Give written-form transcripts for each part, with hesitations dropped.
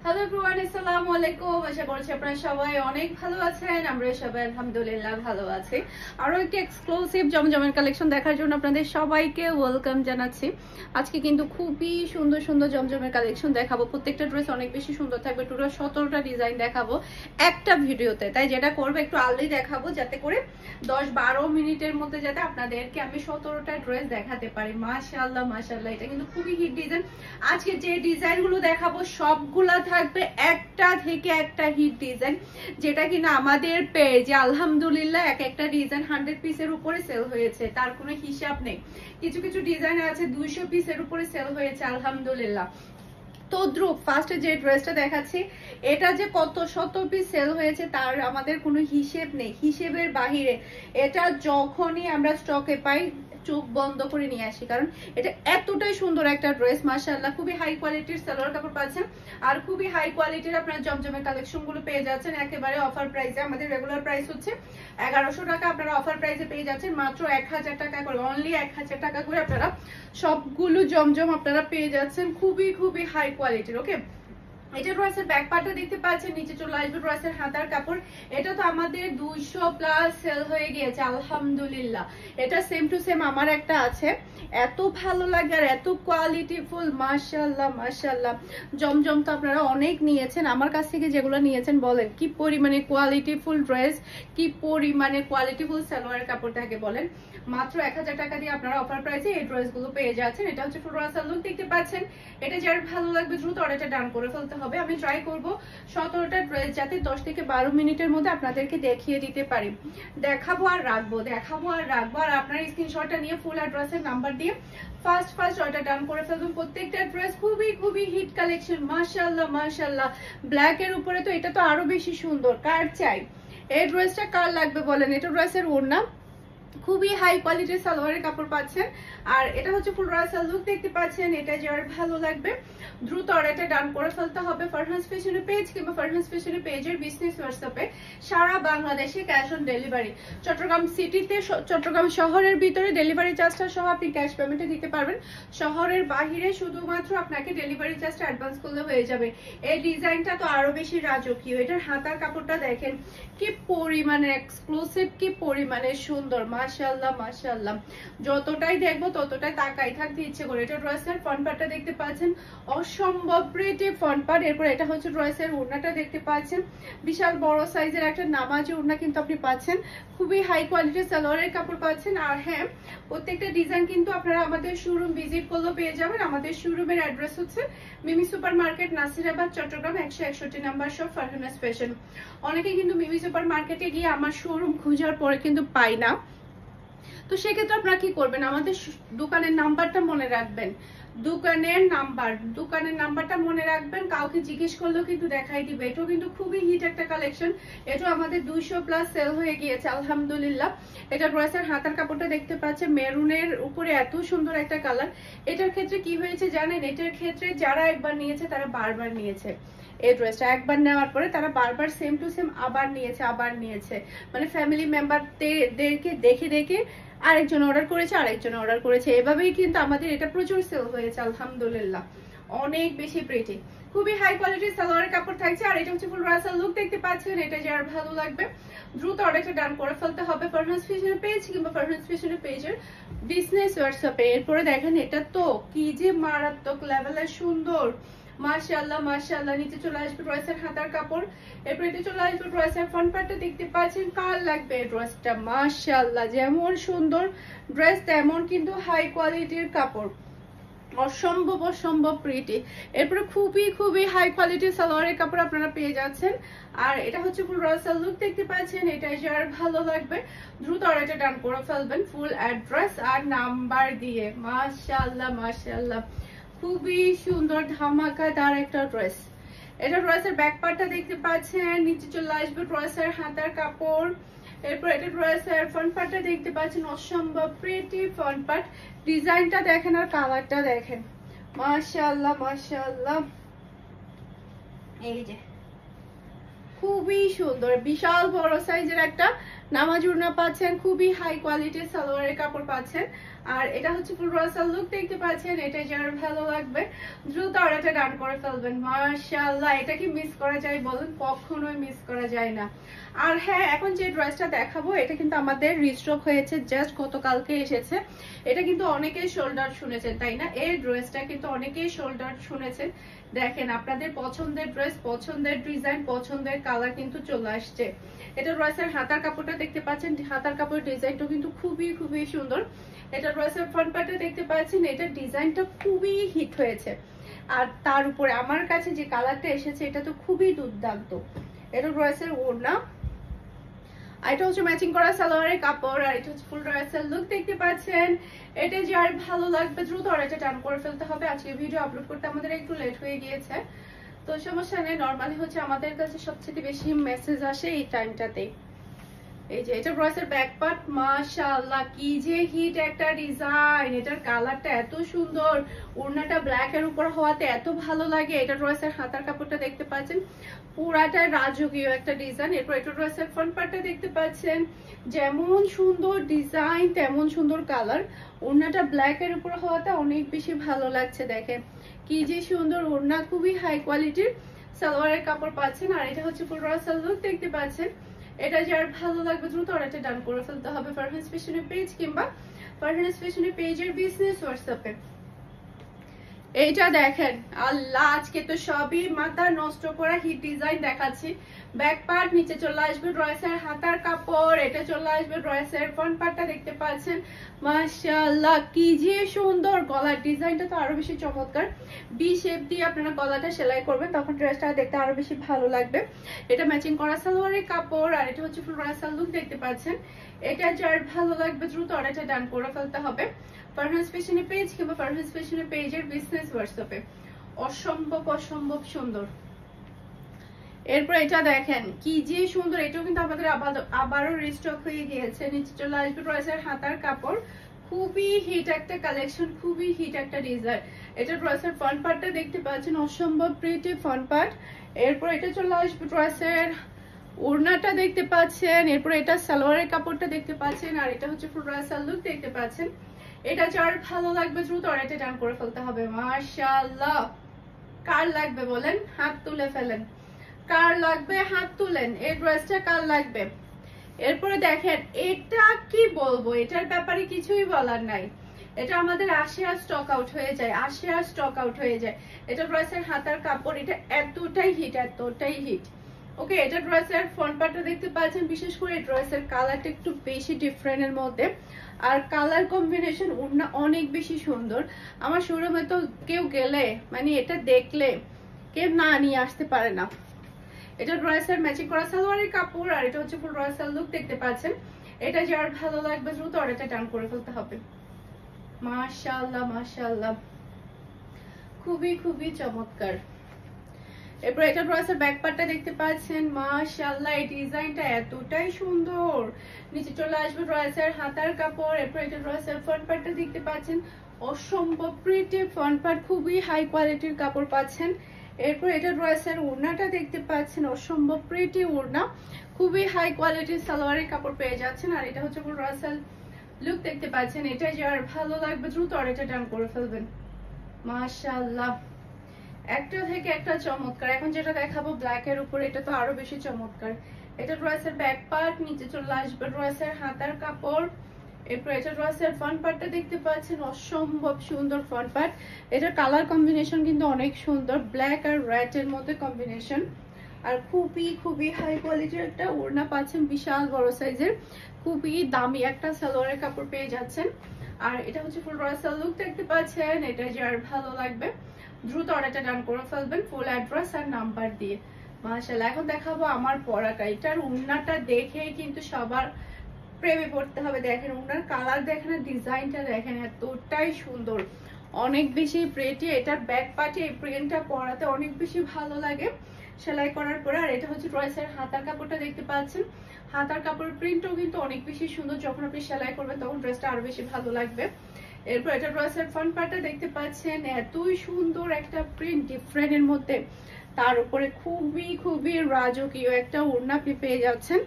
Hello everyone, আসসালামু আলাইকুম। আশা করছি আপনারা সবাই অনেক ভালো আছেন। আমরা সবাই আলহামদুলিল্লাহ ভালো আছি। আরো একটি এক্সক্লুসিভ জমজমের কালেকশন দেখার জন্য আপনাদের সবাইকে ওয়েলকাম জানাচ্ছি। আজকে কিন্তু খুবই সুন্দর সুন্দর জমজমের কালেকশন দেখাবো। প্রত্যেকটা ড্রেস অনেক বেশি সুন্দর থাকবে। টোটাল 17টা ডিজাইন দেখাবো একটা ভিডিওতে। তাই যেটা করবে একটু আর্লি দেখাবো, যাতে করে 10-12 মিনিটের মধ্যে যাতে আপনাদেরকে আমি 17টা ড্রেস দেখাতে পারি। মাশাআল্লাহ মাশাআল্লাহ, এটা কিন্তু খুবই হিট ডিজাইন। আজকে যে ডিজাইনগুলো দেখাবো সবগুলা থাকবে একটা থেকে একটা হিট ডিজাইন, যেটা কিনা আমাদের পেজে আলহামদুলিল্লাহ এক একটা ডিজাইন 100 পিসের উপরে সেল হয়েছে, তার কোনো হিসাব নেই। কিছু কিছু ডিজাইন আছে 200 পিসের উপরে সেল হয়েছে আলহামদুলিল্লাহ। তো দ্রুপ ফার্স্টে যে ড্রেসটা দেখাচ্ছি, এটা যে কত শত পিস সেল হয়েছে তার আমাদের কোনো হিসেব নেই, হিসেবের বাহিরে। এটা যখনই আমরা স্টকে পাই চোখ বন্ধ করে নিয়ে আসি, কারণ এটা এতটাই সুন্দর একটা ড্রেস। মাশাআল্লাহ, খুবই হাই কোয়ালিটির সালোয়ার কাপড় পাচ্ছেন, আর খুবই হাই কোয়ালিটির আপনার জমজমের কালেকশন গুলো পেয়ে যাচ্ছেন একেবারে অফার প্রাইসে। আমাদের রেগুলার প্রাইস হচ্ছে 1100 টাকা, আপনারা অফার প্রাইসে পেয়ে যাচ্ছেন মাত্র 1000 টাকা করে। অনলি 1000 টাকা করে আপনারা সবগুলো জমজম আপনারা পেয়ে যাচ্ছেন, খুবই খুবই হাই কোয়ালিটির। ওকে, এটা ড্রেসের ব্যাক পার্টটা দেখতে পাচ্ছেন, নিচে চলে আসবে ড্রেসের হাতার কাপড়। এটা তো আমাদের 200 প্লাস সেল হয়ে গিয়েছে আলহামদুলিল্লাহ। এটা সেম টু সেম আমার একটা আছে, এত ভালো লাগে আর এত কোয়ালিটিফুল। মাশাআল্লাহ মাশাআল্লাহ, জমজম তো আপনারা অনেক নিয়েছেন আমার কাছ থেকে, যেগুলো নিয়েছেন বলেন কি পরিমাণে কোয়ালিটিফুল ড্রেস, কি পরিমাণে কোয়ালিটিফুল সালোয়ার কাপড় থাকে বলেন। মাত্র 1000 টাকা দিয়ে আপনারা অফার প্রাইসে এই ড্রেসগুলো পেয়ে যাচ্ছেন। এটা হচ্ছে ফ্লোরাল লুক দেখতে পাচ্ছেন। এটা যার ভালো লাগবে দ্রুত অর্ডারটা ডান করে ফেলতে হবে। আমি ট্রাই করব 17টা ড্রেস যাতে 10 থেকে 12 মিনিটের মধ্যে আপনাদেরকে দেখিয়ে দিতে পারি। দেখাবো আর রাখবো, দেখাবো আর রাখবো। আর আপনার স্ক্রিনশটটা নিয়ে ফুল অ্যাড্রেসের নাম্বার দিয়ে ফার্স্ট অর্ডার ডান করে ফেলবেন। প্রত্যেকটা ড্রেস খুবই খুবই হিট কালেকশন। মাশাআল্লাহ মাশাআল্লাহ, ব্ল্যাক এর উপরে তো এটা তো আরো বেশি সুন্দর। কার চাই এই ড্রেসটা, কার লাগবে বলেন। এটা ড্রেসের ওড়না, খুবই হাই কোয়ালিটির সালোয়ারের কাপড় পাচ্ছেন, আর এটা হচ্ছে ফুল রাসাল লুক দেখতে পাচ্ছেন। এটা যার ভালো লাগবে দ্রুত অর্ডারটা ডান করে ফেলতে হবে। ফারহানস ফ্যাশনের পেজ কিংবা ফারহানস ফ্যাশনের পেজের বিজনেস হোয়াটসঅ্যাপে সারা বাংলাদেশে ক্যাশ অন ডেলিভারি। চট্টগ্রাম সিটিতে, চট্টগ্রাম শহরের ভিতরে ডেলিভারি চার্জটা সহ আপনি ক্যাশ পেমেন্টে দিতে পারবেন। শহরের বাহিরে শুধুমাত্র আপনাকে ডেলিভারি চার্জটা অ্যাডভান্স করলে হয়ে যাবে। এই ডিজাইনটা তো আরো বেশি রাজকীয়। এটার হাতার কাপড়টা দেখেন কি পরিমাণে এক্সক্লুসিভ, কি পরিমাণে সুন্দর। মাশাআল্লাহ মাশাআল্লাহ, যতটাই দেখবো ততটাই তাকাই থাকতে ইচ্ছে করে। এটা ড্রেসের ফ্রন্ট পার্টটা দেখতে পাচ্ছেন, অসম্ভব প্রিটি ফ্রন্ট পার্ট। এরপর এটা হচ্ছে ড্রেসের ওড়নাটা দেখতে পাচ্ছেন, বিশাল বড় সাইজের একটা নামাজি ওড়না কিন্তু আপনি পাচ্ছেন। খুবই হাই কোয়ালিটির সালোয়ারের কাপড় পাচ্ছেন। আর হ্যাঁ, প্রত্যেকটা ডিজাইন কিন্তু আপনারা আমাদের শোরুম ভিজিট করলেও পেয়ে যাবেন। আমাদের শোরুমের অ্যাড্রেস হচ্ছে Mimi super market, Nasirabad, Chattogram 161 number shop, Farhana's fashion. অনেকে কিন্তু মিমি সুপার মার্কেটে গিয়ে আমার শোরুম খোঁজার পরে কিন্তু পাই না, তো সেক্ষেত্রে আপনারা কি করবেন, আমাদের দোকানের নাম্বারটা মনে রাখবেন। দোকানের নাম্বারটা মনে রাখবেন, কাউকে জিজ্ঞেস করলেও কিন্তু দেখাই দিবে। এটাও কিন্তু খুবই হিট একটা কালেকশন। এটাও আমাদের 200 প্লাস সেল হয়ে গিয়েছে আলহামদুলিল্লাহ। এটা ড্রেসের হাতার কাপড়টা দেখতে পাচ্ছেন, মেরুনের উপরে এত সুন্দর একটা কালার। এটার ক্ষেত্রে কি হয়েছে জানেন, এটার ক্ষেত্রে যারা একবার নিয়েছে তারা বারবার নিয়েছে। এই ড্রেসটা একবার নেওয়ার পরে তারা বারবার সেম টু সেম আবার নিয়েছে, মানে ফ্যামিলি মেম্বারদেরকে দেখে দেখে আরেকজন অর্ডার করেছে, এভাবেই কিন্তু আমাদের এটা প্রচুর সেল হয়েছে আলহামদুলিল্লাহ। অনেক বেশি প্রিটি, খুবই হাই কোয়ালিটির সালোয়ারের কাপড় থাকছে। আর এটা হচ্ছে ফুল রাসাল লুক দেখতে পাচ্ছেন। এটা যার ভালো লাগবে দ্রুত অর্ডারটা ডান করে ফেলতে হবে ফারহানস ফ্যাশনের পেজ কিংবা ফারহানস ফ্যাশনের পেজের বিজনেস হোয়াটসঅ্যাপে। এরপরে দেখেন, এটা তো কি যে মারাত্মক লেভেলের সুন্দর। মাশাআল্লাহ মাশাআল্লাহ, নিচে চলে আসবে ড্রেসের হাতার কাপড়। এরপর এটা চলে আসবে ড্রেসের ফ্রন্ট পার্টটা দেখতে পাচ্ছেন। কার লাগবে এই ড্রেসটা, মাশাআল্লাহ যেমন সুন্দর ড্রেস তেমন কিন্তু হাই কোয়ালিটির কাপড়, অসম্ভব প্রিটি। এরপরে খুবই খুবই হাই কোয়ালিটির সালোয়ারের কাপড় আপনারা পেয়ে যাচ্ছেন। আর এটা হচ্ছে ফুল রাসাল লুক দেখতে পাচ্ছেন। এটা যার ভালো লাগবে দ্রুত অর্ডারটা ডান করে ফেলবেন ফুল অ্যাড্রেস আর নাম্বার দিয়ে। মাশাআল্লাহ মাশাআল্লাহ, খুবই সুন্দর ধামাকাদার একটা ড্রেস। এটা ড্রেসের ব্যাক পার্টটা দেখতে পাচ্ছেন, নিচে চলে আসবে ড্রেসের হাতার কাপড়। এরপর এটা ড্রেসের ফ্রন্ট পার্টটা দেখতে পাচ্ছেন, অসম্ভব প্রিটি ফ্রন্ট পার্ট। ডিজাইনটা দেখেন আর কালারটা দেখেন, মাশাআল্লাহ মাশাআল্লাহ। এই যে খুবই সুন্দর, বিশাল বড় সাইজের একটা নামাজ ওড়না পাচ্ছেন, খুবই হাই কোয়ালিটির সালোয়ারের কাপড় পাচ্ছেন। আর এটা হচ্ছে ফুল রাসাল লুক দেখতে পাচ্ছেন। এটা যার ভালো লাগবে দ্রুত অর্ডারটা ডান করে ফেলবেন। মাশাআল্লাহ, এটা কি মিস করা যায় বলুন? কখনোই মিস করা যায় না। আর হ্যাঁ, এখন যে ড্রেসটা দেখাবো এটা কিন্তু আমাদের রিস্টক হয়েছে, জাস্ট গতকালকে এসেছে। এটা কিন্তু অনেকেই শোল্ডার শুনেছেন, তাই না? এই ড্রেসটা কিন্তু অনেকেই শোল্ডার শুনেছেন। দেখেন, আপনাদের পছন্দের ড্রেস, পছন্দের ডিজাইন, পছন্দের কালার কিন্তু চলে আসছে। এটা ড্রেসের হাতার কাপড়টা দেখতে পাচ্ছেন, হাতার কাপড়ের ডিজাইনটা কিন্তু খুবই খুবই সুন্দর। এটা ড্রেসের ফ্রন্ট পার্টে দেখতে পাচ্ছেন, এটা ডিজাইনটা খুবই হিট হয়েছে। আর তার উপরে আমার কাছে যে কালারটা এসেছে এটা তো খুবই দুর্দান্ত। এটা ড্রেসের ওড়না, আর এটা হচ্ছে ম্যাচিং করা সালোয়ারের কাপড়, আর এটা হচ্ছে ফুল ড্রেসের লুক দেখতে পাচ্ছেন। এটা যার ভালো লাগবে দ্রুত অর্ডারটা টান করে ফেলতে হবে। আজকে ভিডিও আপলোড করতে আমাদের একটু লেট হয়ে গিয়েছে, তো সমস্যা নেই। নরমালি হচ্ছে আমাদের কাছে সবচেয়ে বেশি মেসেজ আসে এই টাইমটাতেই। এই যে এটা ড্রেসের ব্যাক পার্ট, মাশাআল্লাহ কি যে হিট একটা ডিজাইন। এটার কালারটা এত সুন্দর, ওড়নাটা ব্ল্যাক এর উপর হওয়াতে এত ভালো লাগে। এটা ড্রেসের হাতার কাপড়টা দেখতে পাচ্ছেন, পুরাটা রাজকীয় একটা ডিজাইন। এরপর এটা ড্রেসের ফ্রন্ট পার্টটা দেখতে পাচ্ছেন, যেমন সুন্দর ডিজাইন তেমন সুন্দর কালার। ওড়নাটা ব্ল্যাক এর উপর হওয়াতে অনেক বেশি ভালো লাগছে। দেখেন কি যে সুন্দর ওড়না, খুবই হাই কোয়ালিটির সালোয়ারের কাপড় পাচ্ছেন। আর এটা হচ্ছে ফুল রাসাল লুক দেখতে পাচ্ছেন। এটা যার ভালো লাগবে দ্রুত অর্ডারটা ডান করে ফেলতে হবে ফারহানাস ফ্যাশনের পেজ কিংবা ফারহানাস ফ্যাশনের পেজের বিজনেস হোয়াটসঅ্যাপে। এইটা দেখেন, আল্লাহ আজকে তো সবই মাথা নষ্ট করা হিট ডিজাইন দেখাচ্ছি। ব্যাক পার্ট, নিচে চলে আসবে ড্রেসের হাতার কাপড়, এটা চলে আসবে ড্রেসের ফ্রন্ট পার্টটা দেখতে পাচ্ছেন। মাশাআল্লাহ কি যে সুন্দর। গলার ডিজাইনটা তো আরো বেশি চমৎকার। বি শেপ দিয়ে আপনারা গলাটা সেলাই করবেন, তখন ড্রেসটা দেখতে আরো বেশি ভালো লাগবে। এটা ম্যাচিং করা সালোয়ারের কাপড়, আর এটা হচ্ছে ফুল রাসাল লুক দেখতে পাচ্ছেন। এটা যার ভালো লাগবে দ্রুত অর্ডারটা ডান করে ফেলতে হবে ফারহানাস ফ্যাশনের পেজ কিংবা ফারহানাস ফ্যাশনের পেজের বিজনেস হোয়াটসঅ্যাপে। অসম্ভব অসম্ভব সুন্দর। এরপর এটা দেখেন কি যে সুন্দর। এটাও কিন্তু আমাদের আবারও রিস্টক হয়ে গিয়েছে। নিচে চলে আসবে ড্রেসের হাতার কাপড়, খুবই হিট একটা কালেকশন, খুবই হিট একটা ডিজাইন। এটা ড্রেসের ফ্রন্ট পার্টটা দেখতে পাচ্ছেন, অসম্ভব প্রিটি ফ্রন্ট পার্ট। এরপর এটা চলে আসবে ড্রেসের ওড়নাটা দেখতে পাচ্ছেন। এরপর এটা সালোয়ারের কাপড়টা দেখতে পাচ্ছেন, আর এটা হচ্ছে ফুল রাসাল লুক দেখতে পাচ্ছেন। এটা যার ভালো লাগবে দ্রুত অর্ডারটা ডান করে ফেলতে হবে। মাশাআল্লাহ, কার লাগবে বলেন? হাত তুলে ফেলেন। কার লাগবে হাত তুলেন, এই ড্রেসটা কার লাগবে? এরপরে দেখেন, এটা কি বলবো, এটার ব্যাপারে কিছুই বলার নাই। এটা আমাদের আসে আর স্টক আউট হয়ে যায়, আসে আর স্টক আউট হয়ে যায়। এটা ড্রেসের হাতার কাপড়, এটা এতটাই হিট, এতটাই হিট। ওকে, এটা ড্রেসের ফ্রন্ট পার্টটা দেখতে পাচ্ছেন। বিশেষ করে ড্রেসের কালারটা একটু বেশি ডিফারেন্টের মধ্যে, আর কালার কম্বিনেশন ওড়না অনেক বেশি সুন্দর। আমার শোরুমে তো কেউ গেলে মানে এটা দেখলে কেউ না নিয়ে আসতে পারে না। এটা ড্রেসের ম্যাচিং করা সালোয়ারের কাপড়, আর এটা হচ্ছে ফুল রাসাল লুক দেখতে পাচ্ছেন। এটা যার ভালো লাগবে দ্রুত অর্ডারটা ডান করে ফেলতে হবে। মাশাআল্লাহ মাশাআল্লাহ, খুবই খুবই চমৎকার। এরপর এটা ড্রেসের ব্যাক পার্টটা দেখতে পাচ্ছেন, মাশাআল্লাহ এই ডিজাইনটা এতটাই সুন্দর। নিচে চলে আসবে ড্রেসের হাতার কাপড়। এরপর এটা ড্রেসের ফ্রন্ট পার্টটা দেখতে পাচ্ছেন, অসম্ভব প্রিটি ফ্রন্ট পার্ট, খুবই হাই কোয়ালিটির কাপড় পাচ্ছেন। এরপর এটা ড্রেসের ওড়নাটা দেখতে পাচ্ছেন, অসম্ভব প্রিটি ওড়না, খুবই হাই কোয়ালিটির সালোয়ারের কাপড় পেয়ে যাচ্ছেন। আর এটা হচ্ছে ফুল রাসাল লুক দেখতে পাচ্ছেন। এটা যার ভালো লাগবে দ্রুত অর্ডারটা ডান করে ফেলবেন। মাশাআল্লাহ, একটা থেকে একটা চমৎকার। এখন যেটা দেখাবো ব্ল্যাক এর উপর, এটা তো আরো বেশি চমৎকার। এটা ড্রেসের ব্যাক পার্ট, নিচে চলে আসবে ড্রেসের হাতার কাপড়। এরপর এটা ড্রেসের ফ্রন্ট পার্টটা দেখতে পাচ্ছেন, অসম্ভব সুন্দর ফ্রন্ট পার্ট। এটার কালার কম্বিনেশন কিন্তু অনেক সুন্দর, ব্ল্যাক আর রেড এর মধ্যে কম্বিনেশন। আর খুবই খুবই হাই কোয়ালিটির একটা ওড়না পাচ্ছেন, বিশাল বড় সাইজের, খুবই দামি একটা সালোয়ারের কাপড় পেয়ে যাচ্ছেন। আর এটা হচ্ছে ফুল রাসাল লুক দেখতে পাচ্ছেন। এটা যার ভালো লাগবে দ্রুত অর্ডারটা ডান করে ফেলবেন ফুল অ্যাড্রেস আর নাম্বার দিয়ে। মাশাআল্লাহ, এখন দেখাবো আমার পরাটা। এটার ওড়নাটা দেখে কিন্তু সবার প্রেমে পড়তে হবে। দেখেন ওড়নার কালার দেখেন, ডিজাইনটা দেখেন, এতটাই সুন্দর, অনেক বেশি প্রিটি। এটার ব্যাক পার্টে এই প্রিন্টটা পরাতে অনেক বেশি ভালো লাগে সেলাই করার পরে। আর এটা হচ্ছে ড্রেসের হাতার কাপড়টা দেখতে পাচ্ছেন। হাতার কাপড়ের প্রিন্টও কিন্তু অনেক বেশি সুন্দর, যখন আপনি সেলাই করবেন তখন ড্রেসটা আরো বেশি ভালো লাগবে। এরপর এটা ড্রেসের ফ্রন্ট পার্টটা দেখতে পাচ্ছেন, এতই সুন্দর একটা প্রিন্ট ডিফারেন্টের মধ্যে, তার উপরে খুবই খুবই রাজকীয় একটা ওড়না আপনি পেয়ে যাচ্ছেন।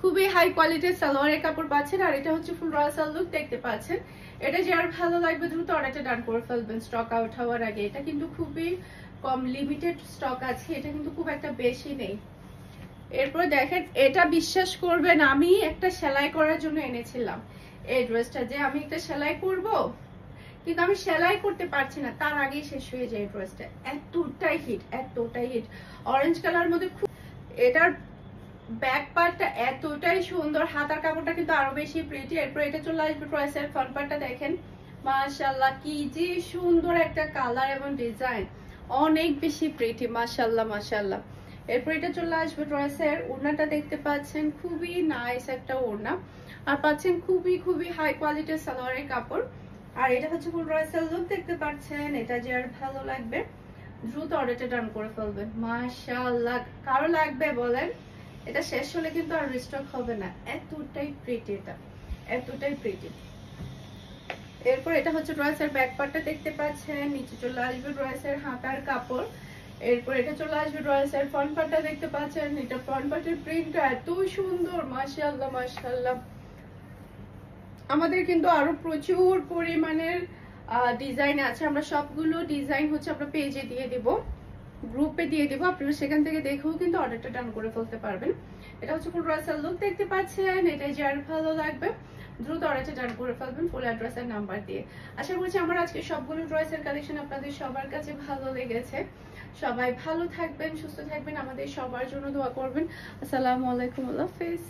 খুবই হাই কোয়ালিটির সালোয়ারের কাপড় পাচ্ছেন। আর এটা হচ্ছে ফুল রসাল লুক দেখতে পাচ্ছেন। এটা যার ভালো লাগবে দ্রুত অর্ডারটা ডান করে ফেলবেন স্টক আউট হওয়ার আগে। এটা কিন্তু খুবই কম লিমিটেড স্টক আছে, এটা কিন্তু খুব একটা বেশি নেই। এরপর দেখেন, এটা বিশ্বাস করবেন আমি একটা সেলাই করার জন্য এনেছিলাম এই ড্রেসটা, যে আমি একটা সেলাই করব কিন্তু আমি সেলাই করতে পারছি না, তার আগেই শেষ হয়ে যায় ড্রেসটা। এতটাই হিট, এতটাই হিট। অরেঞ্জ কালার মধ্যে খুব, এটার ব্যাক পার্টটা এতটাই সুন্দর, হাতার কাপড়টা কিন্তু আরো বেশি প্রিটি। এরপর এটা চলে আসবে ড্রেসের ফ্রন্ট পার্টটা দেখেন, মাশাআল্লাহ কি যে সুন্দর একটা কালার এবং ডিজাইন, অনেক বেশি প্রিটি, মাশাআল্লাহ মাশাআল্লাহ। এরপর এটা চলে আসবে ড্রেসের ওড়নাটা দেখতে পাচ্ছেন, খুবই নাইস একটা ওড়না। আর পাচ্ছেন খুবই খুবই হাই কোয়ালিটির সালোয়ারের কাপড়। আর এটা হচ্ছে ফুল ড্রেসের লুক দেখতে পাচ্ছেন। এটা যার ভালো লাগবে দ্রুত অর্ডারটা ডান করে ফেলবেন। মাশাআল্লাহ, কারো লাগবে বলেন, এটা শেষ হলে কিন্তু আর রিস্টক হবে না, এতটাই প্রিটি, এটা এতটাই প্রিটি। এরপর এটা হচ্ছে ড্রেসের ব্যাক পার্টটা দেখতে পাচ্ছেন, নিচে চলে আসবে ড্রেসের হাতার কাপড়। এরপর এটা চলে আসবে ড্রেসের ফ্রন্ট পার্টটা দেখতে পাচ্ছেন, এটা ফ্রন্ট পার্টের প্রিন্টটা এত সুন্দর, মাশাআল্লাহ মাশাআল্লাহ। আমাদের কিন্তু আরো প্রচুর পরিমাণের ডিজাইন আছে, আমরা সবগুলো ডিজাইন হচ্ছে আমরা পেজে দিয়ে দিব, গ্রুপে দিয়ে দিব, আপনারা সেখান থেকে দেখেও কিন্তু অর্ডারটা ডান করে ফেলতে পারবেন। এটা হচ্ছে ফুল ড্রেসের লুক দেখতে পাচ্ছেন। এটা যার ভালো লাগবে দ্রুত অর্ডারটা ডান করে ফেলবেন ফুল অ্যাড্রেসের নাম্বার দিয়ে। আশা করছি আমার আজকে সবগুলো ড্রেসের কালেকশন আপনাদের সবার কাছে ভালো লেগেছে। সবাই ভালো থাকবেন, সুস্থ থাকবেন, আমাদের সবার জন্য দোয়া করবেন। আসসালামু আলাইকুম, আল্লাহ হাফেজ।